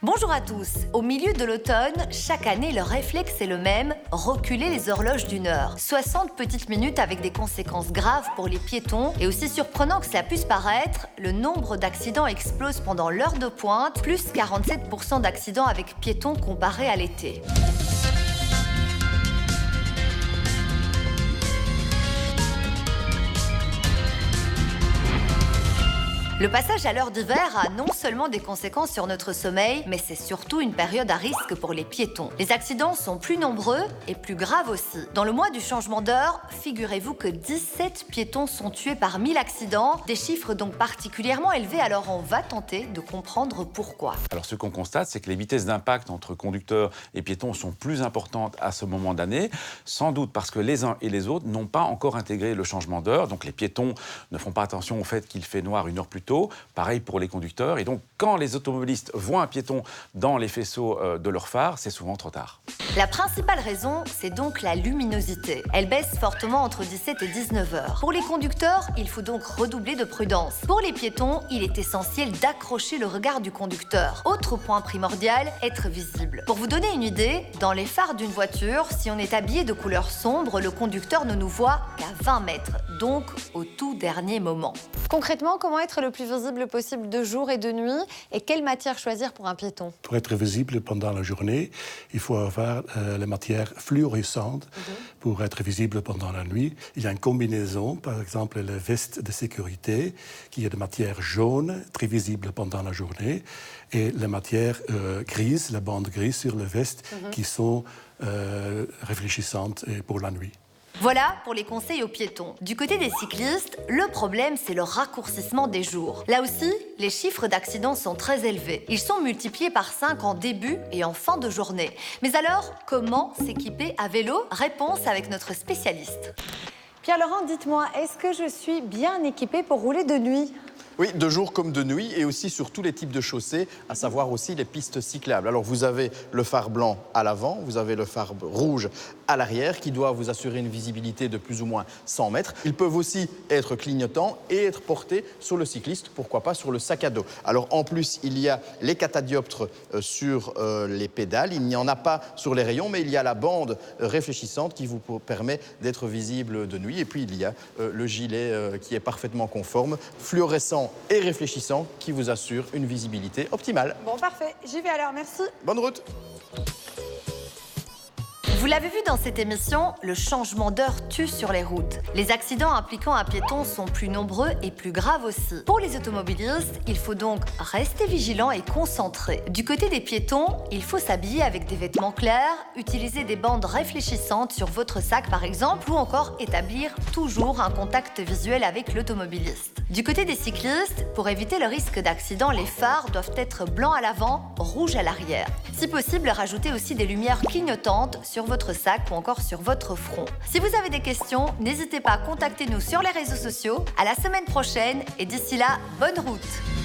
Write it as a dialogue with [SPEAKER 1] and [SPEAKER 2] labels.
[SPEAKER 1] Bonjour à tous. Au milieu de l'automne, chaque année, le réflexe est le même, reculer les horloges d'une heure. 60 petites minutes avec des conséquences graves pour les piétons. Et aussi surprenant que cela puisse paraître, le nombre d'accidents explose pendant l'heure de pointe, plus 47% d'accidents avec piétons comparé à l'été. Le passage à l'heure d'hiver a non seulement des conséquences sur notre sommeil, mais c'est surtout une période à risque pour les piétons. Les accidents sont plus nombreux et plus graves aussi. Dans le mois du changement d'heure, figurez-vous que 17 piétons sont tués par 1000 accidents, des chiffres donc particulièrement élevés, alors on va tenter de comprendre pourquoi.
[SPEAKER 2] Alors ce qu'on constate, c'est que les vitesses d'impact entre conducteurs et piétons sont plus importantes à ce moment d'année, sans doute parce que les uns et les autres n'ont pas encore intégré le changement d'heure, donc les piétons ne font pas attention au fait qu'il fait noir une heure plus tôt. Pareil pour les conducteurs. Et donc, quand les automobilistes voient un piéton dans les faisceaux de leur phare, c'est souvent trop tard.
[SPEAKER 1] La principale raison, c'est donc la luminosité. Elle baisse fortement entre 17 et 19 heures. Pour les conducteurs, il faut donc redoubler de prudence. Pour les piétons, il est essentiel d'accrocher le regard du conducteur. Autre point primordial, être visible. Pour vous donner une idée, dans les phares d'une voiture, si on est habillé de couleur sombre, le conducteur ne nous voit qu'à 20 mètres, donc au tout dernier moment.
[SPEAKER 3] Concrètement, comment être le plus visible possible de jour et de nuit et quelle matière choisir pour un piéton?
[SPEAKER 4] Pour être visible pendant la journée, il faut avoir les matières fluorescentes pour être visible pendant la nuit. Il y a une combinaison, par exemple la veste de sécurité, qui est de matière jaune, très visible pendant la journée, et la matière grise, la bande grise sur la veste, qui sont réfléchissantes pour la nuit.
[SPEAKER 1] Voilà pour les conseils aux piétons. Du côté des cyclistes, le problème, c'est le raccourcissement des jours. Là aussi, les chiffres d'accidents sont très élevés. Ils sont multipliés par 5 en début et en fin de journée. Mais alors, comment s'équiper à vélo? Réponse avec notre spécialiste.
[SPEAKER 3] Pierre-Laurent, dites-moi, est-ce que je suis bien équipée pour rouler de nuit?
[SPEAKER 5] Oui, de jour comme de nuit et aussi sur tous les types de chaussées, à savoir aussi les pistes cyclables. Alors vous avez le phare blanc à l'avant, vous avez le phare rouge à l'arrière qui doit vous assurer une visibilité de plus ou moins 100 mètres. Ils peuvent aussi être clignotants et être portés sur le cycliste, pourquoi pas sur le sac à dos. Alors en plus, il y a les catadioptres sur les pédales, il n'y en a pas sur les rayons, mais il y a la bande réfléchissante qui vous permet d'être visible de nuit. Et puis il y a le gilet qui est parfaitement conforme, fluorescent et réfléchissant qui vous assure une visibilité optimale.
[SPEAKER 3] Bon, parfait. J'y vais alors, merci.
[SPEAKER 5] Bonne route.
[SPEAKER 1] Vous l'avez vu dans cette émission, le changement d'heure tue sur les routes. Les accidents impliquant un piéton sont plus nombreux et plus graves aussi. Pour les automobilistes, il faut donc rester vigilant et concentré. Du côté des piétons, il faut s'habiller avec des vêtements clairs, utiliser des bandes réfléchissantes sur votre sac par exemple, ou encore établir toujours un contact visuel avec l'automobiliste. Du côté des cyclistes, pour éviter le risque d'accident, les phares doivent être blancs à l'avant, rouges à l'arrière. Si possible, rajoutez aussi des lumières clignotantes sur votre sac ou encore sur votre front. Si vous avez des questions, n'hésitez pas à contacter nous sur les réseaux sociaux. À la semaine prochaine et d'ici là, bonne route!